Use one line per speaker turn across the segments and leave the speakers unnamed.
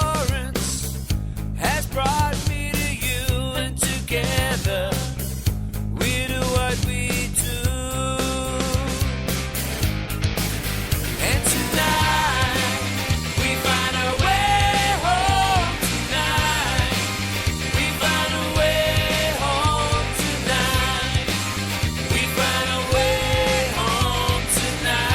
endurance has brought me to you, and together we do what we do. And tonight we find our way home tonight. We find a way home tonight. We find a way home tonight.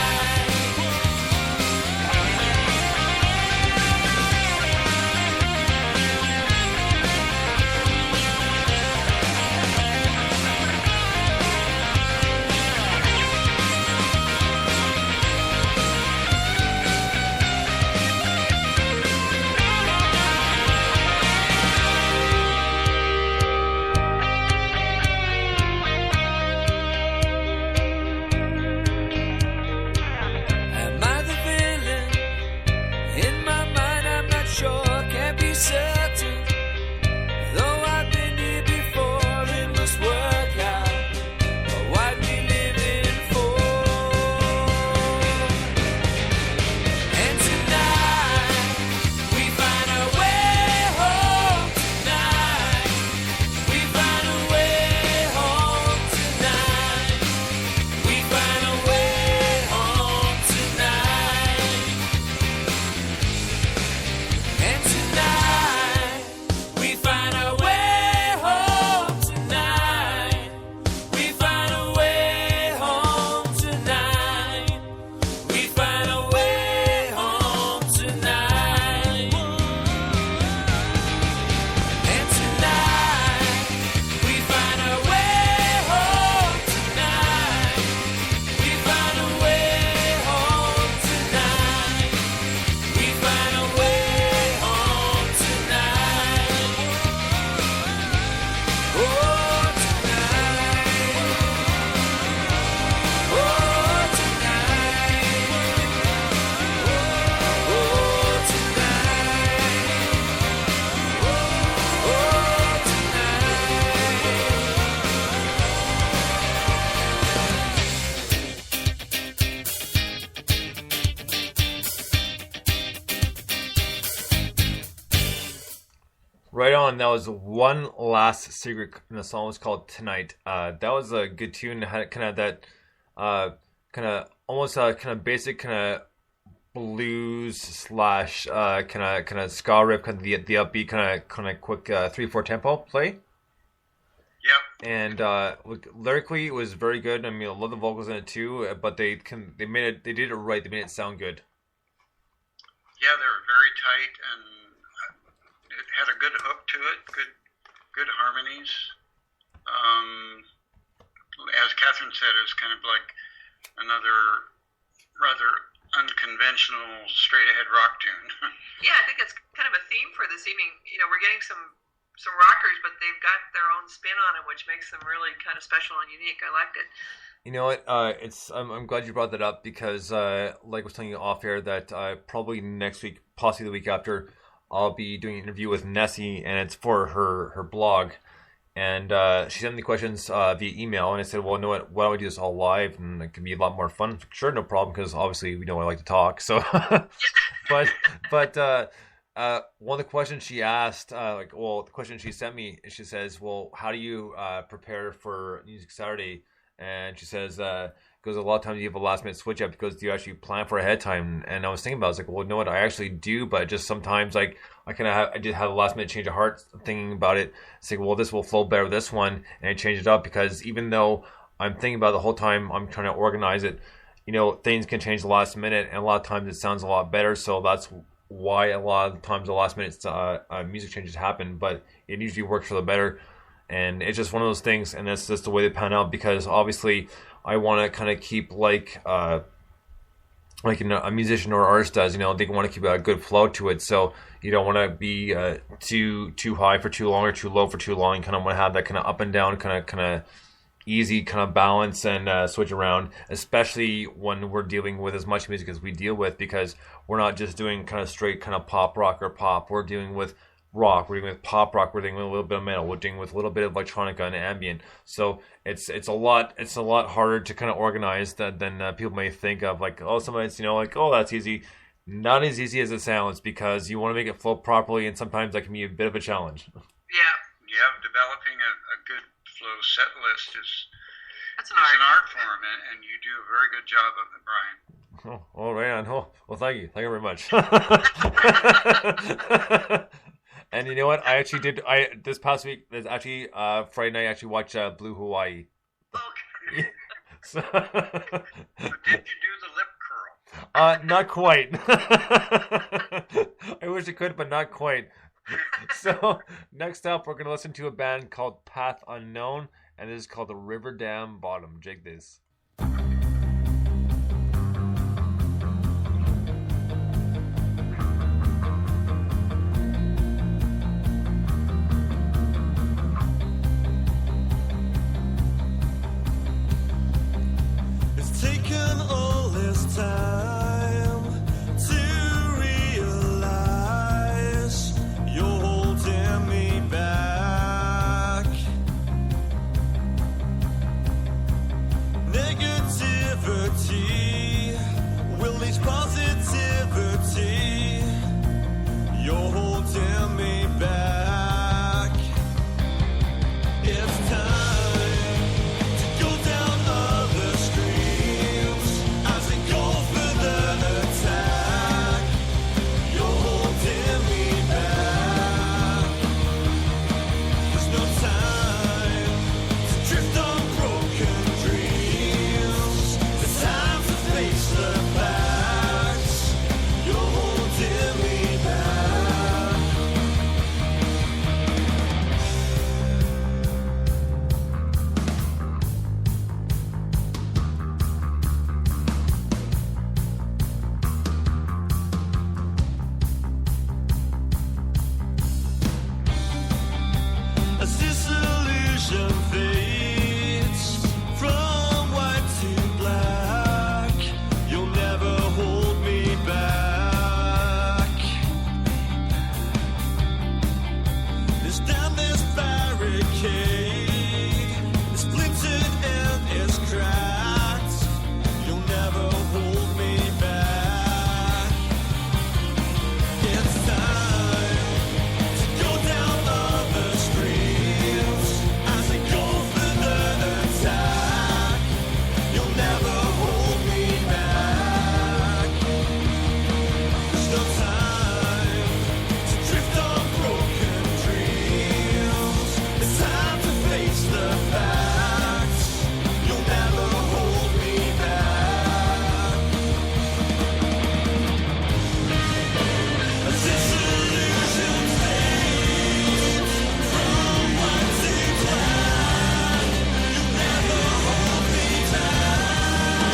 Am I the villain? In my mind, I'm not sure, can't be certain. Though I've been here before, it must work out. But what we living for? And tonight, we find our way home tonight. We find a way home tonight. We find a way home tonight. And tonight, we find our way home tonight. We find a way home tonight. We find a way home tonight. And tonight, we find our way home tonight. We find a way home tonight. We find a way home tonight. Oh, tonight. Oh, tonight. Oh, tonight. Oh,
Right on. That was One Last Secret, and the song was called Tonight. That was a good tune. It had kind of that, almost kind of basic kind of blues slash kind of ska riff, kind of the upbeat kind of quick 3/4 tempo play.
Yep.
And lyrically, it was very good. I mean, I love the vocals in it too. But they did it right. They made it sound good.
Yeah, they were very tight, and it had a good hook to it. Good harmonies. As Catherine said, it was kind of like another rather unconventional straight-ahead rock tune.
Yeah, I think it's kind of a theme for this evening. You know, we're getting some rockers, but they've got their own spin on it, which makes them really kind of special and unique. I liked it.
You know what? I'm glad you brought that up because, like I was telling you off air, that probably next week, possibly the week after, I'll be doing an interview with Nessie, and it's for her blog. And she sent me questions via email, and I said, well, you know what? Why don't we do this all live? And it can be a lot more fun. Sure, no problem, because obviously we know I like to talk. So, but one of the questions she asked, the question she sent me, she says, well, how do you prepare for Music Saturday? And she says, because a lot of times you have a last minute switch up because you actually plan for ahead of time. And I was thinking about it, I was like, well, you know what? I actually do, but just sometimes like I just have a last minute change of heart thinking about it. It's like, well, this will flow better with this one, and I change it up because even though I'm thinking about it the whole time, I'm trying to organize it. You know, things can change the last minute, and a lot of times it sounds a lot better. So that's why a lot of times the last minute music changes happen, but it usually works for the better. And it's just one of those things, and that's just the way they pan out because obviously I want to kind of keep like a musician or artist does, they want to keep a good flow to it. So you don't want to be too high for too long or too low for too long. You kind of want to have that kind of up and down, kind of easy kind of balance and switch around, especially when we're dealing with as much music as we deal with, because we're not just doing kind of straight kind of pop rock or pop. We're dealing with rock, we're dealing with pop rock, we're dealing with a little bit of metal, we're dealing with a little bit of electronica and ambient. So it's a lot harder to kind of organize than people may think of. Like, oh, somebody's oh, that's easy. Not as easy as it sounds because you want to make it flow properly, and sometimes that can be a bit of a challenge.
Yeah.
Yeah, developing a good flow set list
That's
is an art form, and you do a very good job of it, Brian.
Oh, right on. Oh, well, thank you very much. And you know what? I actually did. This past week, there's actually Friday night. I actually watched Blue Hawaii.
Okay.
So did you do the lip curl?
Not quite. I wish I could, but not quite. So next up, we're gonna listen to a band called Path Unknown, and this is called the River Dam Bottom. Jig this.
It's taken all this time to realize you're holding me back. Negativity will lead positivity. You're holding me back. It's time to go down other streams as I go for the attack. You're holding me back. There's no time to drift on broken dreams. It's time to face the facts. You're holding me back. As this illusion fades from white to black, you'll never hold me back. This down this barricade is splintered and it's cracked. You'll never hold me back. It's time to go down other streams as I go for the attack. You'll never hold me back. There's no time to drift on broken dreams. It's time to face the facts. You'll never hold me back. As this illusion fades from white to black, you'll never hold me back.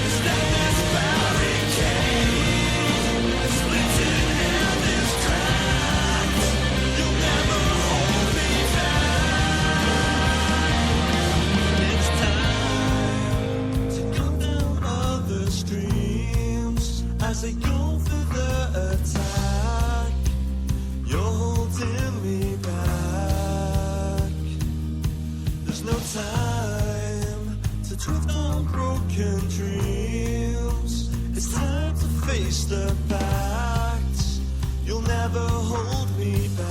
It's down this barricade, it's splintered and it's cracked. You'll never hold me back. It's time to come down other streams as I go for the attack. You're holding me back. There's no time to drift on broken dreams. It's time to face the facts. You'll never hold me back.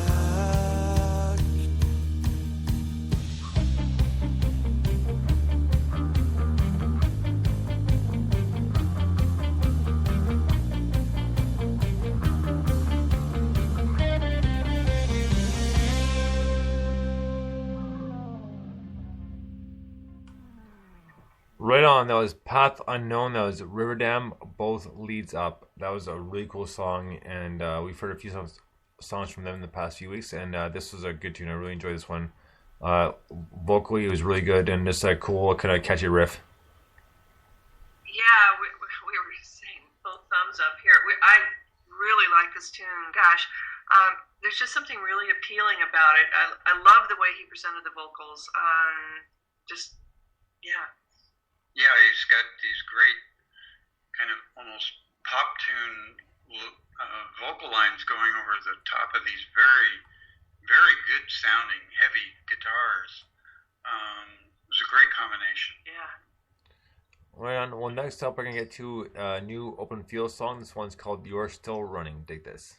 Right on. That was Path Unknown. That was River Dam. Both leads up. That was a really cool song, and we've heard a few songs from them in the past few weeks, and this was a good tune. I really enjoyed this one. Vocally, it was really good, and just a cool, kind of catchy riff.
Yeah, we were saying both thumbs up here. I really like this tune. Gosh, there's just something really appealing about it. I love the way he presented the vocals. Yeah.
Yeah, he's got these great kind of almost pop tune vocal lines going over the top of these very, very good sounding heavy guitars. It was a great combination.
Yeah.
Right on. Well, next up, we're going to get to a new Open Field song. This one's called You're Still Running. Dig this.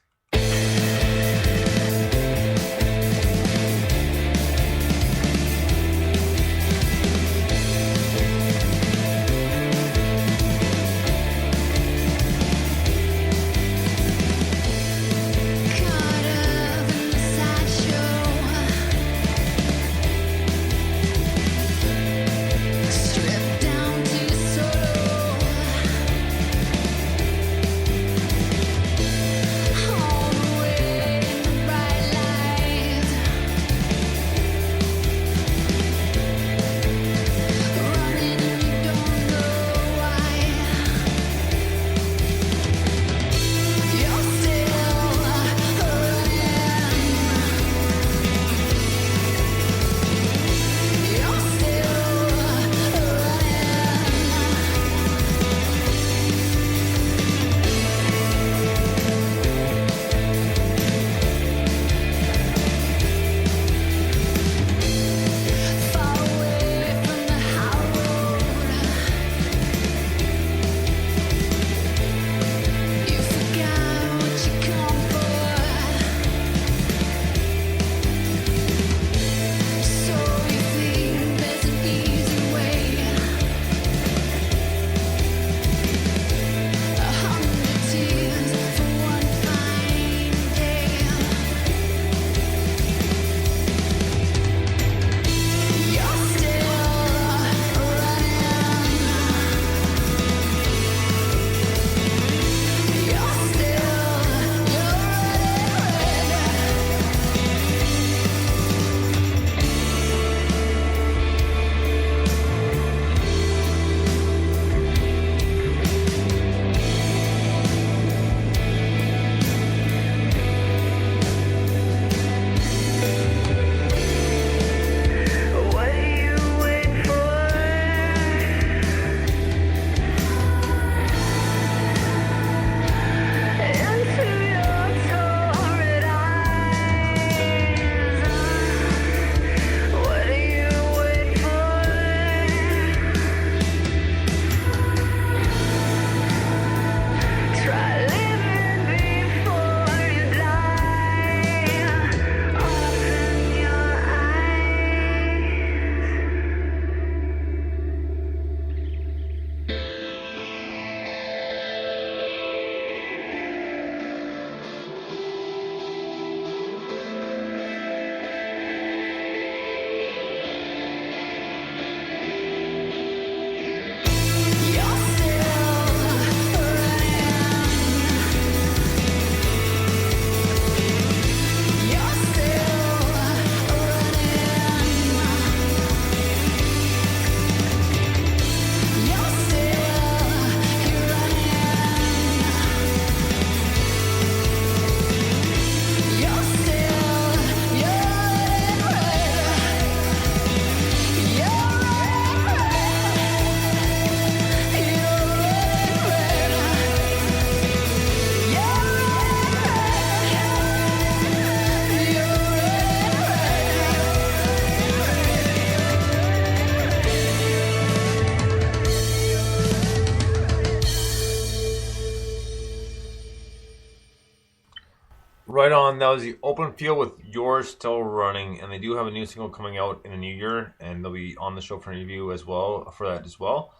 Right on. That was the Open Field with You're Still Running, and they do have a new single coming out in the new year, and they'll be on the show for an interview as well for that as well.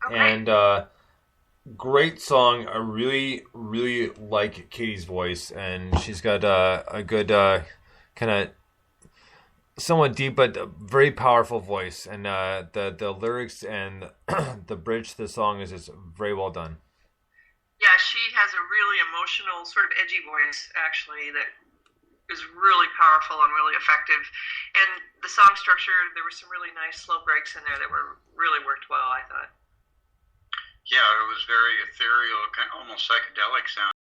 Okay.
And great song. I really, really like Katie's voice, and she's got a good kind of somewhat deep but very powerful voice, and the lyrics and the bridge to the song is just very well done.
Yeah, she has a really emotional, sort of edgy voice, actually, that is really powerful and really effective. And the song structure, there were some really nice slow breaks in there that were really worked well, I thought.
Yeah, it was very ethereal, kind of almost psychedelic sound.